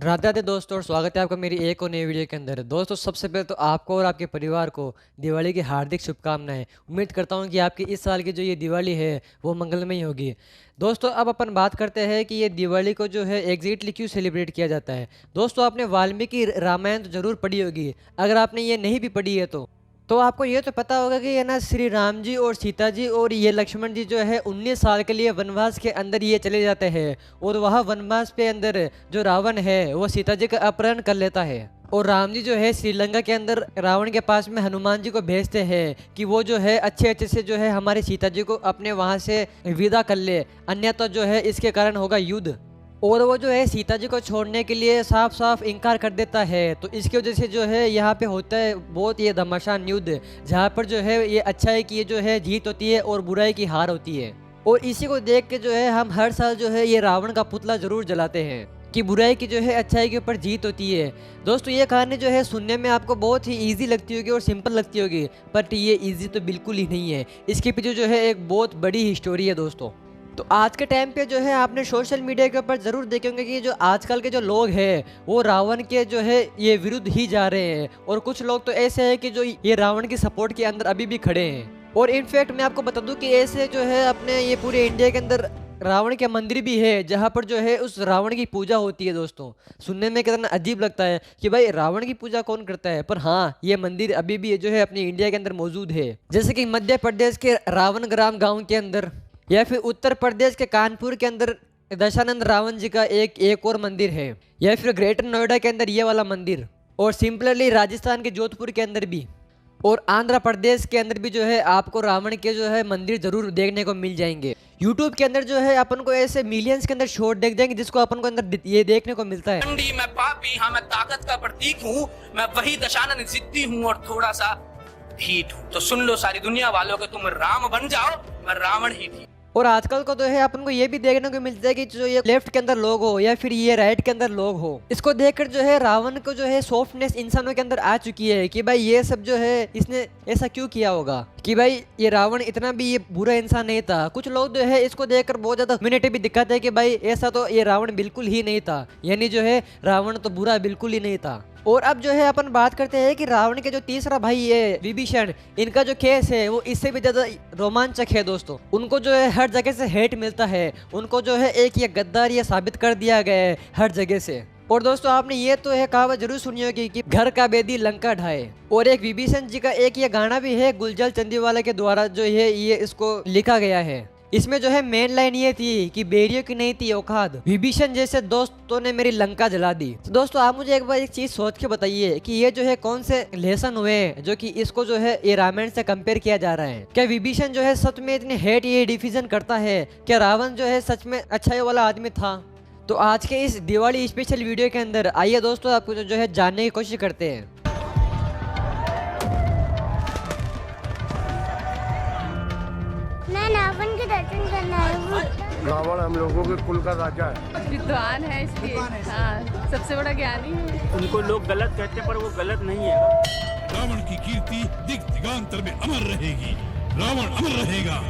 राधे राधे दोस्तों, और स्वागत है आपका मेरी एक और नई वीडियो के अंदर। दोस्तों, सबसे पहले तो आपको और आपके परिवार को दिवाली की हार्दिक शुभकामनाएं। उम्मीद करता हूं कि आपकी इस साल की जो ये दिवाली है वो मंगलमय होगी। दोस्तों, अब अपन बात करते हैं कि ये दिवाली को जो है एग्जैक्टली क्यों सेलिब्रेट किया जाता है। दोस्तों, आपने वाल्मीकि रामायण तो ज़रूर पढ़ी होगी। अगर आपने ये नहीं भी पढ़ी है तो आपको ये तो पता होगा कि ये ना श्री राम जी और सीता जी और ये लक्ष्मण जी जो है 19 साल के लिए वनवास के अंदर ये चले जाते हैं, और वह वनवास पे अंदर जो रावण है वो सीता जी का अपहरण कर लेता है। और राम जी जो है श्रीलंका के अंदर रावण के पास में हनुमान जी को भेजते हैं कि वो जो है अच्छे अच्छे से जो है हमारी सीता जी को अपने वहाँ से विदा कर ले, अन्यथा जो है इसके कारण होगा युद्ध। और वो जो है सीता जी को छोड़ने के लिए साफ साफ इनकार कर देता है। तो इसकी वजह से जो है यहाँ पे होता है बहुत ये घमासान युद्ध, जहाँ पर जो है ये अच्छाई की जो है जीत होती है और बुराई की हार होती है। और इसी को देख के जो है हम हर साल जो है ये रावण का पुतला जरूर जलाते हैं कि बुराई की जो है अच्छाई के ऊपर जीत होती है। दोस्तों, ये कहानी जो है सुनने में आपको बहुत ही इजी लगती होगी और सिंपल लगती होगी, बट ये इजी तो बिल्कुल ही नहीं है। इसके पीछे जो है एक बहुत बड़ी स्टोरी है दोस्तों। तो आज के टाइम पे जो है आपने सोशल मीडिया के ऊपर ज़रूर देखे होंगे कि जो आजकल के जो लोग हैं वो रावण के जो है ये विरुद्ध ही जा रहे हैं, और कुछ लोग तो ऐसे हैं कि जो ये रावण की सपोर्ट के अंदर अभी भी खड़े हैं। और इनफैक्ट मैं आपको बता दूं कि ऐसे जो है अपने ये पूरे इंडिया के अंदर रावण के मंदिर भी है, जहाँ पर जो है उस रावण की पूजा होती है। दोस्तों, सुनने में कितना अजीब लगता है कि भाई रावण की पूजा कौन करता है, पर हाँ, ये मंदिर अभी भी जो है अपनी इंडिया के अंदर मौजूद है। जैसे कि मध्य प्रदेश के रावण ग्राम गाँव के अंदर, या फिर उत्तर प्रदेश के कानपुर के अंदर दशानंद रावण जी का एक और मंदिर है, या फिर ग्रेटर नोएडा के अंदर ये वाला मंदिर, और सिंपलली राजस्थान के जोधपुर के अंदर भी, और आंध्र प्रदेश के अंदर भी जो है आपको रावण के जो है मंदिर जरूर देखने को मिल जाएंगे। यूट्यूब के अंदर जो है अपन को ऐसे मिलियंस के अंदर शॉर्ट देख जाएंगे जिसको अपन को अंदर ये देखने को मिलता है। मैं पापी, हाँ मैं ताकत का प्रतीक हूँ, मैं वही दशानंद जिद्दी हूँ और थोड़ा सा ढीठ हूँ। तो सुन लो सारी दुनिया वालों के, तुम राम बन जाओ, मैं रावण ही थी। और आजकल को तो है अपन को ये भी देखने को मिलता है कि जो ये लेफ्ट के अंदर लोग हो या फिर ये राइट के अंदर लोग हो, इसको देखकर जो है रावण को जो है सॉफ्टनेस इंसानों के अंदर आ चुकी है कि भाई ये सब जो है इसने ऐसा क्यों किया होगा, कि भाई ये रावण इतना भी ये बुरा इंसान नहीं था। कुछ लोग जो है इसको देखकर बहुत ज्यादा ह्यूमैनिटी भी दिखाते हैं कि भाई ऐसा तो ये रावण बिल्कुल ही नहीं था, यानी जो है रावण तो बुरा बिल्कुल ही नहीं था। और अब जो है अपन बात करते हैं कि रावण के जो तीसरा भाई है विभीषण, इनका जो केस है वो इससे भी ज्यादा रोमांचक है दोस्तों। उनको जो है हर जगह से हेट मिलता है, उनको जो है एक ये गद्दार ये साबित कर दिया गया है हर जगह से। और दोस्तों, आपने ये तो है कहावत जरूर सुनी होगी कि घर का बेदी लंका ढाए। और एक विभीषण जी का एक ये गाना भी है गुलजार चंदीवाला के द्वारा जो है ये इसको लिखा गया है। इसमें जो है मेन लाइन ये थी कि बेड़ियों की नहीं थी औकात, विभीषण जैसे दोस्तों ने मेरी लंका जला दी। तो दोस्तों, आप मुझे एक बार एक चीज सोच के बताइए कि ये जो है कौन से लेसन हुए हैं जो कि इसको जो है ये रामायण से कंपेयर किया जा रहा है। क्या विभीषण जो है सच में इतनी हेट ये डिफिजन करता है? क्या रावण जो है सच में अच्छाई वाला आदमी था? तो आज के इस दिवाली स्पेशल वीडियो के अंदर आइए दोस्तों आपको जो है जानने की कोशिश करते हैं। रावण के दर्शन करना है। रावण हम लोगों के कुल का राजा है, विद्वान है इसलिए, हाँ सबसे बड़ा ज्ञानी है। उनको लोग गलत कहते हैं पर वो गलत नहीं है। रावण की कीर्ति दिग दिगांतर में अमर रहेगी, रावण अमर रहेगा।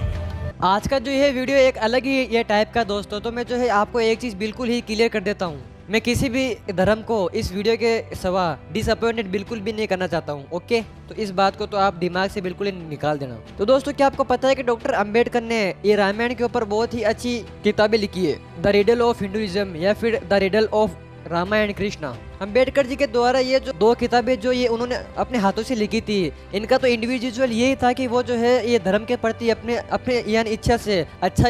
आज का जो ये वीडियो एक अलग ही ये टाइप का दोस्तों, तो मैं जो है आपको एक चीज़ बिल्कुल ही क्लियर कर देता हूँ, मैं किसी भी धर्म को इस वीडियो के सिवा डिसअपॉइंटेड बिल्कुल भी नहीं करना चाहता हूँ। ओके, तो इस बात को तो आप दिमाग से बिल्कुल ही निकाल देना। तो दोस्तों, क्या आपको पता है कि डॉक्टर अंबेडकर ने ये रामायण के ऊपर बहुत ही अच्छी किताबें लिखी है, द रिडल ऑफ हिंदुइज्म या फिर the riddle of Ramayana Krishna. Ambedkar ji के द्वारा ये जो दो किताबें जो ये उन्होंने अपने हाथों से लिखी थी, इनका तो इंडिविजुअल यही था कि वो जो है ये धर्म के प्रति अपने अपने यानी इच्छा से अच्छा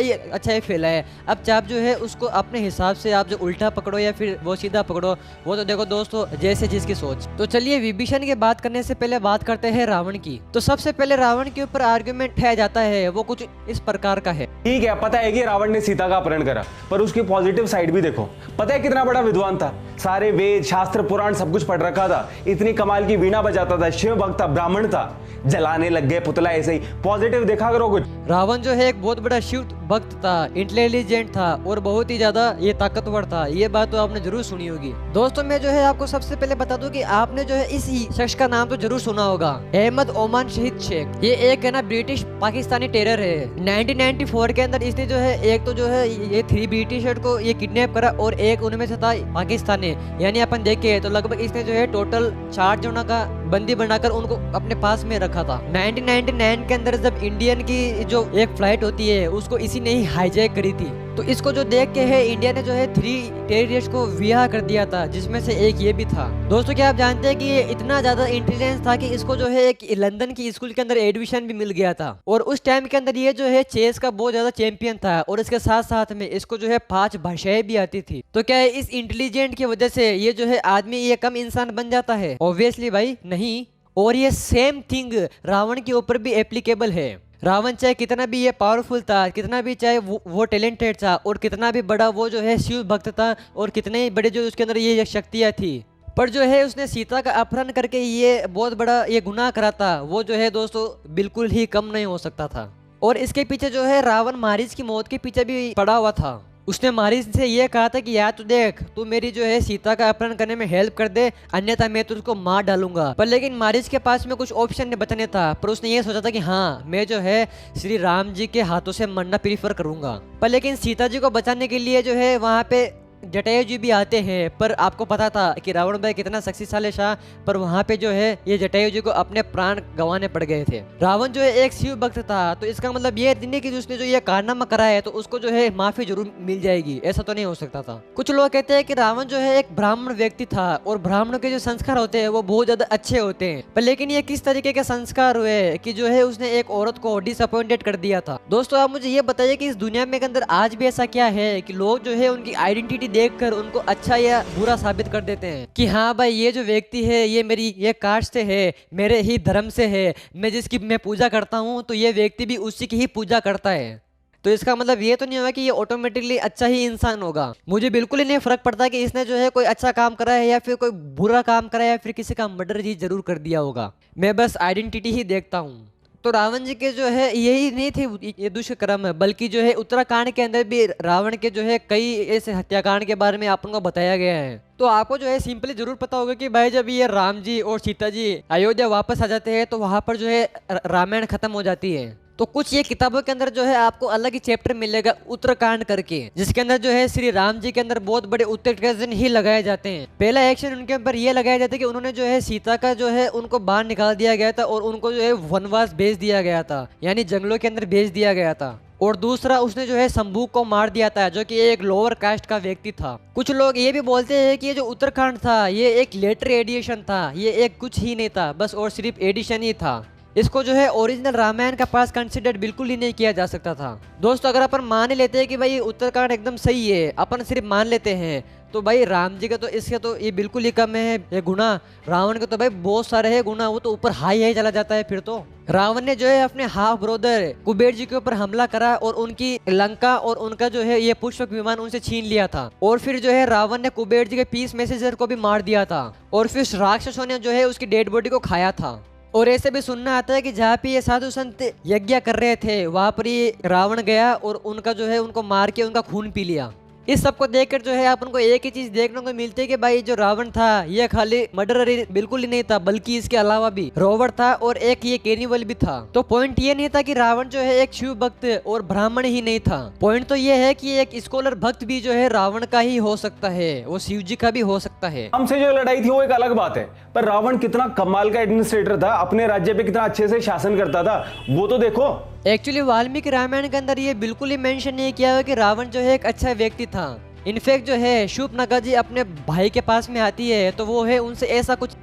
ही फैलाए। अब आप जो है उसको अपने हिसाब से आप जो उल्टा पकड़ो या फिर वो सीधा पकड़ो, वो तो देखो दोस्तों जैसे जिसकी सोच। तो चलिए विभीषण की बात करने से पहले बात करते हैं रावण की। तो सबसे पहले रावण के ऊपर आर्ग्यूमेंट उठाया जाता है, वो कुछ इस प्रकार का है। ठीक है, पता है कि रावण ने सीता का अपहरण करा, पर उसकी पॉजिटिव साइड भी देखो। पता है कितना बड़ा विद्वान था, सारे वेद शास्त्र पुराण सब कुछ पढ़ रखा था, इतनी कमाल की वीणा बजाता था, शिव भक्त था, ब्राह्मण था, जलाने लग गए पुतला ऐसे ही। पॉजिटिव देखा करो कुछ। रावण जो है एक बहुत बड़ा शिव भक्त था, इंटेलिजेंट था और बहुत ही ज्यादा ये ताकतवर था। ये बात तो आपने जरूर सुनी होगी। दोस्तों मैं जो है आपको सबसे पहले बता दूं कि आपने जो है इस शख्स का नाम तो जरूर सुना होगा, अहमद ओमान शहीद शेख। ये एक है ना ब्रिटिश पाकिस्तानी टेरर है। 1994 के अंदर इसने जो है एक तो जो है ये 3 ब्रिटिशर को ये किडनैप करा और एक उनमें से था पाकिस्तानी। यानी अपन देखे तो लगभग इसने जो है टोटल 4 जनों का बंदी बनाकर उनको अपने पास में रखा था। 1999 के अंदर जब इंडियन की जो एक फ्लाइट होती है उसको इसी ने ही हाईजैक करी थी, तो इसको जो देख के है इंडिया ने जो है 3 टेररिस्ट को रिहा कर दिया था, जिसमें से एक ये भी था। दोस्तों क्या आप जानते हैं कि ये इतना ज्यादा इंटेलिजेंस था कि इसको जो है एक लंदन की स्कूल के अंदर एडमिशन भी मिल गया था और उस टाइम के अंदर ये जो है चेस का बहुत ज्यादा चैंपियन था और इसके साथ साथ में इसको जो है 5 भाषाएं भी आती थी। तो क्या है इस इंटेलिजेंट की वजह से ये जो है आदमी ये कम इंसान बन जाता है? ऑब्वियसली भाई नहीं। और ये सेम थिंग रावण के ऊपर भी एप्लीकेबल है। रावण चाहे कितना भी ये पावरफुल था, कितना भी चाहे वो टैलेंटेड था और कितना भी बड़ा वो जो है शिव भक्त था और कितने बड़े जो उसके अंदर ये शक्तियाँ थी, पर जो है उसने सीता का अपहरण करके ये बहुत बड़ा ये गुनाह करा था, वो जो है दोस्तों बिल्कुल ही कम नहीं हो सकता था। और इसके पीछे जो है रावण मारीच की मौत के पीछे भी पड़ा हुआ था। उसने मारीच से ये कहा था कि यार तू देख, तू मेरी जो है सीता का अपहरण करने में हेल्प कर दे, अन्यथा मैं तुझको मार डालूंगा। पर लेकिन मारीच के पास में कुछ ऑप्शन नहीं बचने था, पर उसने ये सोचा था कि हाँ मैं जो है श्री राम जी के हाथों से मरना प्रीफर करूंगा। पर लेकिन सीता जी को बचाने के लिए जो है वहाँ पे जटायु जी भी आते हैं, पर आपको पता था कि रावण भाई कितना शक्तिशाली था, पर वहाँ पे जो है ये जटायु जी को अपने प्राण गंवाने पड़ गए थे। रावण जो है एक शिव भक्त था, तो इसका मतलब ये नहीं कि उसने जो ये कारनामा करा है तो उसको जो है माफी जरूर मिल जाएगी, ऐसा तो नहीं हो सकता था। कुछ लोग कहते हैं कि रावण जो है एक ब्राह्मण व्यक्ति था और ब्राह्मणों के जो संस्कार होते हैं वो बहुत ज्यादा अच्छे होते हैं, पर लेकिन ये किस तरीके के संस्कार हुए कि जो है उसने एक औरत को डिसअपॉइंटेड कर दिया था। दोस्तों आप मुझे ये बताइए कि इस दुनिया में के अंदर आज भी ऐसा क्या है कि लोग जो है उनकी आइडेंटिटी देखकर उनको अच्छा या बुरा साबित कर देते हैं कि हाँ भाई ये जो व्यक्ति है ये मेरी ये कास्ट से है, मेरे ही धर्म से है, मैं जिसकी मैं पूजा करता हूँ तो ये व्यक्ति भी उसी की ही पूजा करता है। तो इसका मतलब ये तो नहीं होगा कि ये ऑटोमेटिकली अच्छा ही इंसान होगा। मुझे बिल्कुल ही नहीं फर्क पड़ता कि इसने जो है कोई अच्छा काम करा है या फिर कोई बुरा काम करा है या फिर किसी का मर्डर ही जरूर कर दिया होगा, मैं बस आइडेंटिटी ही देखता हूँ। तो रावण जी के जो है यही नहीं थे ये दुष्कर्म, बल्कि जो है उत्तराखंड के अंदर भी रावण के जो है कई ऐसे हत्याकांड के बारे में आप लोगों को बताया गया है। तो आपको जो है सिंपली जरूर पता होगा कि भाई जब ये राम जी और सीता जी अयोध्या वापस आ जाते हैं तो वहां पर जो है रामायण खत्म हो जाती है। तो कुछ ये किताबों के अंदर जो है आपको अलग ही चैप्टर मिलेगा उत्तराखंड करके, जिसके अंदर जो है श्री राम जी के अंदर बहुत बड़े उत्तेजन ही लगाए जाते हैं। पहला एक्शन उनके ऊपर ये लगाया जाता है कि उन्होंने जो है सीता का जो है उनको बाहर निकाल दिया गया था और उनको जो है वनवास भेज दिया गया था, यानी जंगलों के अंदर भेज दिया गया था। और दूसरा उसने जो है शंभू को मार दिया था जो कि एक लोअर कास्ट का व्यक्ति था। कुछ लोग ये भी बोलते हैं कि ये जो उत्तराखंड था ये एक लेटर एडिशन था, ये एक कुछ ही नहीं था बस और सिर्फ एडिशन ही था। इसको जो है ओरिजिनल रामायण का पास कंसिडर बिल्कुल ही नहीं किया जा सकता था। दोस्तों अगर अपन मान ही लेते हैं कि भाई उत्तराखंड एकदम सही है, अपन सिर्फ मान लेते हैं, तो भाई राम जी का तो इसके तो ये बिल्कुल ही कम है ये गुना। रावण के तो भाई बहुत सारे है गुना, वो तो ऊपर हाई चला जाता है। फिर तो रावण ने जो है अपने हाफ ब्रदर कुबेर जी के ऊपर हमला करा और उनकी लंका और उनका जो है ये पुष्पक विमान उनसे छीन लिया था। और फिर जो है रावण ने कुबेर जी के पीस मैसेजर को भी मार दिया था और फिर राक्षसों ने जो है उसकी डेड बॉडी को खाया था। और ऐसे भी सुनना आता है कि जहाँ पे ये साधु संत यज्ञ कर रहे थे वहां पर ये रावण गया और उनका जो है उनको मार के उनका खून पी लिया। इस सब को देखकर जो है अपन को एक ही चीज देखने को मिलती है कि भाई जो रावण था ये खाली मर्डरर बिल्कुल ही नहीं था, बल्कि इसके अलावा भी रोवर था और एक ये कैनिबल भी था। तो पॉइंट ये नहीं था कि रावण जो है एक शिव भक्त और ब्राह्मण ही नहीं था, पॉइंट तो ये है कि एक स्कॉलर भक्त भी जो है रावण का ही हो सकता है, वो शिव जी का भी हो सकता है। हमसे जो लड़ाई थी वो एक अलग बात है, पर रावण कितना कमाल का एडमिनिस्ट्रेटर था, अपने राज्य पे कितना अच्छे से शासन करता था वो तो देखो। एक्चुअली वाल्मीकि रामायण के अंदर ये बिल्कुल ही मेंशन नहीं किया हुआ कि रावण जो है एक अच्छा व्यक्ति था। इनफैक्ट जो है शूर्पणखा जी अपने भाई के पास में आती है तो वो है उनसे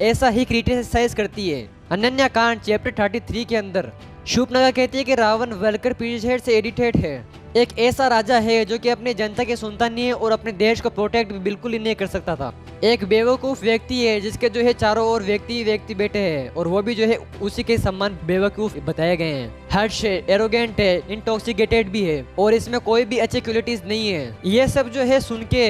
ऐसा ही क्रिटिसाइज करती है। अनन्या कांड चैप्टर 33 के अंदर शूर्पणखा कहती है कि रावण वेलकर पीरियड से एडिटेड है, एक ऐसा राजा है जो कि अपनी जनता की सुनता नहीं है और अपने देश को प्रोटेक्ट भी बिल्कुल ही नहीं कर सकता था। एक बेवकूफ व्यक्ति है जिसके जो है चारों ओर व्यक्ति बैठे हैं और वो भी जो है उसी के सम्मान बेवकूफ बताए गए हैं। हर्ष है, एरोगेंट है, इंटॉक्सिकेटेड भी है और इसमें कोई भी अच्छी क्वालिटीज नहीं है। ये सब जो है सुन के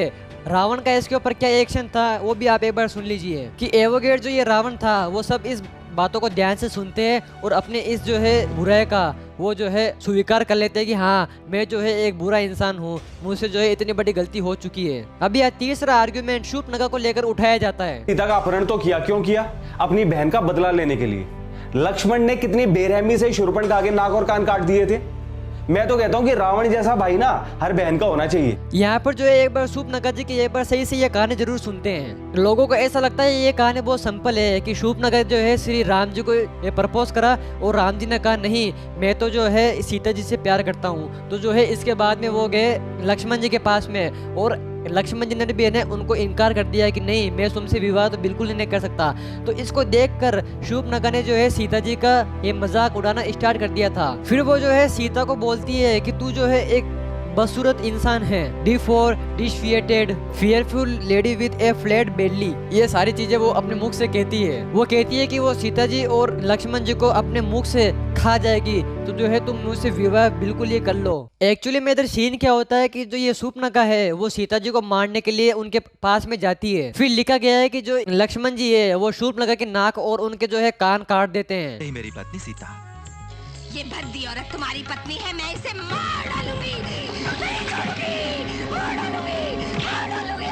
रावण का इसके ऊपर क्या एक्शन था वो भी आप एक बार सुन लीजिए कि एवोगेट जो ये रावण था वो सब इस बातों को ध्यान से सुनते हैं और अपने इस जो है बुराई का वो जो है स्वीकार कर लेते हैं कि हाँ मैं जो है एक बुरा इंसान हूँ, मुझसे जो है इतनी बड़ी गलती हो चुकी है। अब यह तीसरा आर्ग्यूमेंट शूर्पणखा को लेकर उठाया जाता है। सीता का अपहरण तो किया, क्यों किया? अपनी बहन का बदला लेने के लिए। लक्ष्मण ने कितनी बेरहमी से शूर्पणखा के नाक और कान काट दिए थे। मैं तो कहता हूँ कि रावण जैसा भाई ना हर बहन का होना चाहिए। यहाँ पर जो है एक बार शूर्पणखा जी की एक बार सही से ये कहानी जरूर सुनते हैं। लोगों को ऐसा लगता है ये कहानी बहुत सिंपल है कि शूर्पणखा जो है श्री राम जी को ये प्रपोज करा और राम जी ने कहा नहीं मैं तो जो है सीता जी से प्यार करता हूँ। तो जो है इसके बाद में वो गए लक्ष्मण जी के पास में और लक्ष्मण जी ने भी है उनको इनकार कर दिया कि नहीं मैं तुमसे विवाह तो बिल्कुल नहीं कर सकता। तो इसको देखकर शूर्पणखा ने जो है सीता जी का ये मजाक उड़ाना स्टार्ट कर दिया था। फिर वो जो है सीता को बोलती है कि तू जो है एक बदसूरत इंसान है, disfigured fearful lady with a flat belly. ये सारी चीजें वो अपने मुख से कहती है। वो कहती है कि वो सीता जी और लक्ष्मण जी को अपने मुख से खा जाएगी, तो जो है तुम मुझसे विवाह बिल्कुल ये कर लो। एक्चुअली में इधर सीन क्या होता है कि जो ये शूर्पणखा है वो सीता जी को मारने के लिए उनके पास में जाती है। फिर लिखा गया है कि जो लक्ष्मण जी है वो शूर्पणखा के नाक और उनके जो है कान काट देते हैं। मेरी पत्नी सीता, ये भद्दी औरत तुम्हारी पत्नी है, मैं इसे मार डालूंगी, नहीं छोड़ूंगी, मार डालूंगी, मार डालूंगी।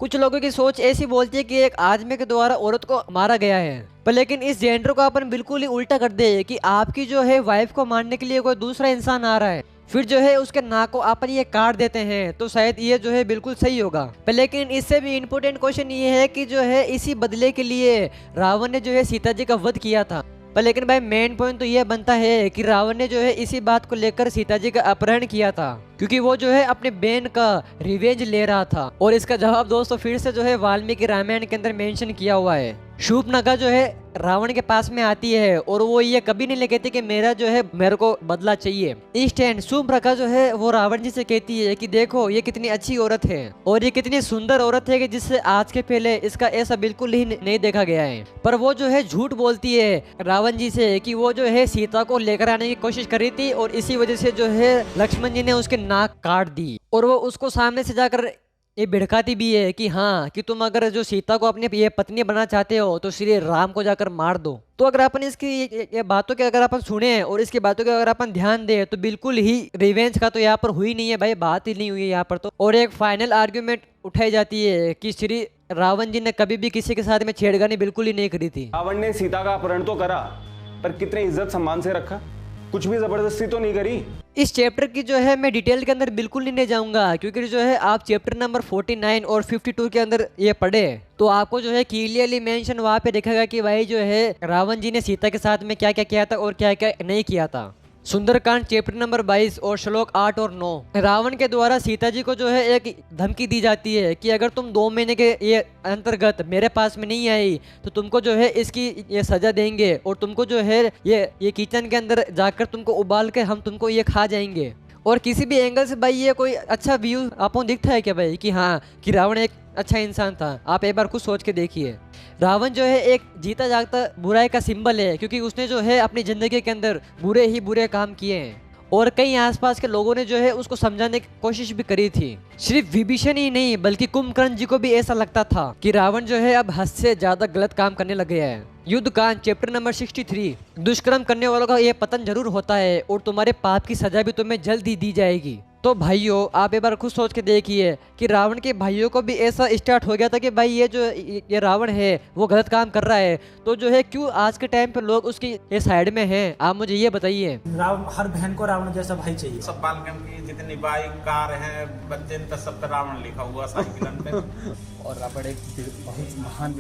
कुछ लोगों की सोच ऐसी बोलती है कि एक आदमी के द्वारा औरत को मारा गया है, पर लेकिन इस जेंडर को अपन बिल्कुल ही उल्टा कर दे कि आपकी जो है वाइफ को मारने के लिए कोई दूसरा इंसान आ रहा है, फिर जो है उसके नाक को अपन ये काट देते हैं, तो शायद ये जो है बिल्कुल सही होगा। पर लेकिन इससे भी इम्पोर्टेंट क्वेश्चन ये है कि जो है इसी बदले के लिए रावण ने जो है सीता जी का वध किया था। पर लेकिन भाई मेन पॉइंट तो ये बनता है कि रावण ने जो है इसी बात को लेकर सीता जी का अपहरण किया था, क्योंकि वो जो है अपने बहन का रिवेंज ले रहा था। और इसका जवाब दोस्तों फिर से जो है वाल्मीकि रामायण के अंदर मेंशन किया हुआ है। शूर्पणखा जो है रावण के पास में आती है और वो ये कभी नहीं कहती कि मेरा जो है मेरे को बदला चाहिए। इस टाइम शूर्पणखा जो है वो रावण जी से कहती है कि देखो ये कितनी अच्छी औरत है और ये कितनी सुंदर औरत है कि जिससे आज के पहले इसका ऐसा बिल्कुल ही नहीं देखा गया है। पर वो जो है झूठ बोलती है रावण जी से कि वो जो है सीता को लेकर आने की कोशिश कर रही थी और इसी वजह से जो है लक्ष्मण जी ने उसके नाक काट दी। और वो उसको सामने से जाकर ये भिड़काती भी है कि हाँ कि तुम अगर जो सीता को अपनी ये पत्नी बनना चाहते हो तो श्री राम को जाकर मार दो। तो अगर अपन इसकी ये बातों के अगर अपन सुने और इसकी बातों के अगर अपन ध्यान दे तो बिल्कुल ही रिवेंज का तो यहाँ पर हुई नहीं है भाई, बात ही नहीं हुई है यहाँ पर तो। और एक फाइनल आर्ग्यूमेंट उठाई जाती है कि श्री रावण जी ने कभी भी किसी के साथ में छेड़खानी बिल्कुल ही नहीं करी थी। रावण ने सीता का अपहरण तो करा, पर कितने इज्जत सम्मान से रखा, कुछ भी जबरदस्ती तो नहीं करी। इस चैप्टर की जो है मैं डिटेल के अंदर बिल्कुल नहीं जाऊंगा, क्योंकि जो है आप चैप्टर नंबर 49 और 52 के अंदर ये पढ़े तो आपको जो है क्लियरली मेंशन वहाँ पे दिखेगा कि भाई जो है रावण जी ने सीता के साथ में क्या क्या किया था और क्या क्या नहीं किया था। सुंदरकांड चैप्टर नंबर 22 और श्लोक 8 और 9। रावण के द्वारा सीता जी को जो है एक धमकी दी जाती है कि अगर तुम 2 महीने के ये अंतर्गत मेरे पास में नहीं आई तो तुमको जो है इसकी ये सजा देंगे और तुमको जो है ये किचन के अंदर जाकर तुमको उबाल के हम तुमको ये खा जाएंगे। और किसी भी एंगल से भाई ये कोई अच्छा व्यू आपको दिखता है क्या भाई कि हाँ कि रावण एक अच्छा इंसान था? आप एक बार खुद सोच के देखिए। रावण जो है एक जीता जागता बुराई का सिंबल है, क्योंकि उसने जो है अपनी जिंदगी के अंदर बुरे ही बुरे काम किए हैं और कई आसपास के लोगों ने जो है उसको समझाने की कोशिश भी करी थी। सिर्फ विभीषण ही नहीं बल्कि कुंभकर्ण जी को भी ऐसा लगता था कि रावण जो है अब हद से ज्यादा गलत काम करने लग गया है। युद्ध कांड चैप्टर नंबर 63। दुष्कर्म करने वालों का ये पतन जरूर होता है और तुम्हारे पाप की सजा भी तुम्हें जल्द ही दी जाएगी। तो भाइयों आप एक बार खुद सोच के देखिए कि रावण के भाइयों को भी ऐसा स्टार्ट हो गया था कि भाई ये रावण है वो गलत काम कर रहा है, तो जो है क्यों आज के टाइम पे लोग उसकी ये साइड में हैं? आप मुझे ये बताइए। हर बहन को रावण जैसा भाई चाहिए। सब बालकन की जितनी बाइक कार हैं बच्चे पे सब पे रावण लिखा हुआ साइकिलन पे। और रावण एक बहुत महान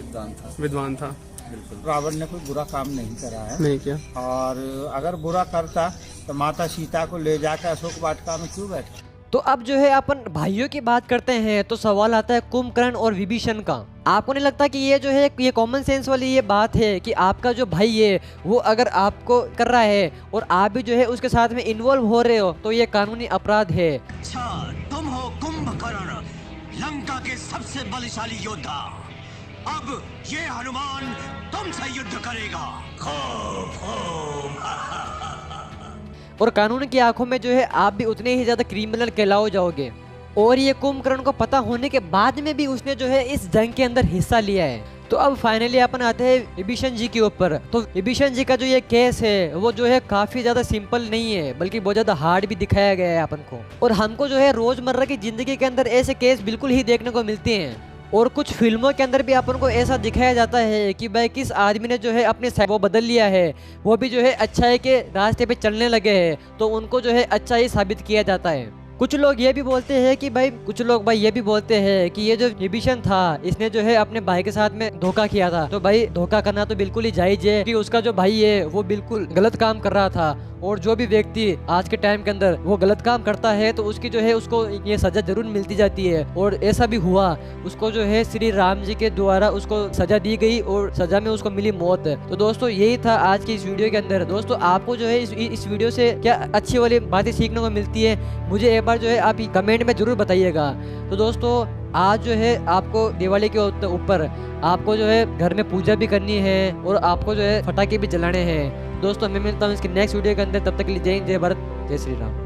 विद्वान था। बिल्कुल रावण ने कोई बुरा काम नहीं करा है, नहीं किया। और अगर बुरा करता तो माता सीता को ले जाकर अशोक वाटिका में क्यों बैठा? तो अब जो है अपन भाइयों की बात करते हैं तो सवाल आता है कुंभकर्ण और विभीषण का। आपको नहीं लगता कि ये जो है ये कॉमन सेंस वाली ये बात है कि आपका जो भाई है वो अगर आपको कर रहा है और आप भी जो है उसके साथ में इन्वॉल्व हो रहे हो तो ये कानूनी अपराध है। अच्छा तुम हो कुंभकर्ण, लंका के सबसे बलशाली योद्धा, अब ये हनुमान तुमसे युद्ध करेगा। और कानून की आंखों में जो है आप भी उतने ही ज्यादा क्रिमिनल कहलाओ जाओगे। और ये कुंभकर्ण को पता होने के बाद में भी उसने जो है इस जंग के अंदर हिस्सा लिया है। तो अब फाइनली अपन आते हैं विभीषण जी के ऊपर। तो विभीषण जी का जो ये केस है वो जो है काफी ज्यादा सिंपल नहीं है, बल्कि बहुत ज्यादा हार्ड भी दिखाया गया है अपन को। और हमको जो है रोजमर्रा की जिंदगी के अंदर ऐसे केस बिल्कुल ही देखने को मिलते हैं। और कुछ फिल्मों के अंदर भी अपन को ऐसा दिखाया जाता है कि भाई किस आदमी ने जो है अपने वो बदल लिया है, वो भी जो है अच्छाई के रास्ते पे चलने लगे हैं, तो उनको जो है अच्छा ही साबित किया जाता है। कुछ लोग ये भी बोलते हैं कि कुछ लोग ये भी बोलते हैं कि ये जो विभीषण था इसने जो है अपने भाई के साथ में धोखा किया था। तो भाई धोखा करना तो बिल्कुल ही जायज है कि उसका जो भाई है वो बिल्कुल गलत काम कर रहा था। और जो भी व्यक्ति आज के टाइम के अंदर वो गलत काम करता है तो उसकी जो है उसको ये सजा जरूर मिलती जाती है। और ऐसा भी हुआ, उसको जो है श्री राम जी के द्वारा उसको सजा दी गई और सजा में उसको मिली मौत। तो दोस्तों यही था आज की इस वीडियो के अंदर। दोस्तों आपको जो है इस वीडियो से क्या अच्छी वाली बातें सीखने को मिलती है, मुझे एक बार जो है आप कमेंट में जरूर बताइएगा। तो दोस्तों आज जो है आपको दिवाली के ऊपर आपको जो है घर में पूजा भी करनी है और आपको जो है पटाखे भी जलाने हैं। दोस्तों मैं मिलता हूँ इसके नेक्स्ट वीडियो के अंदर, तब तक के लिए जय हिंद, जय भारत, जय श्री राम।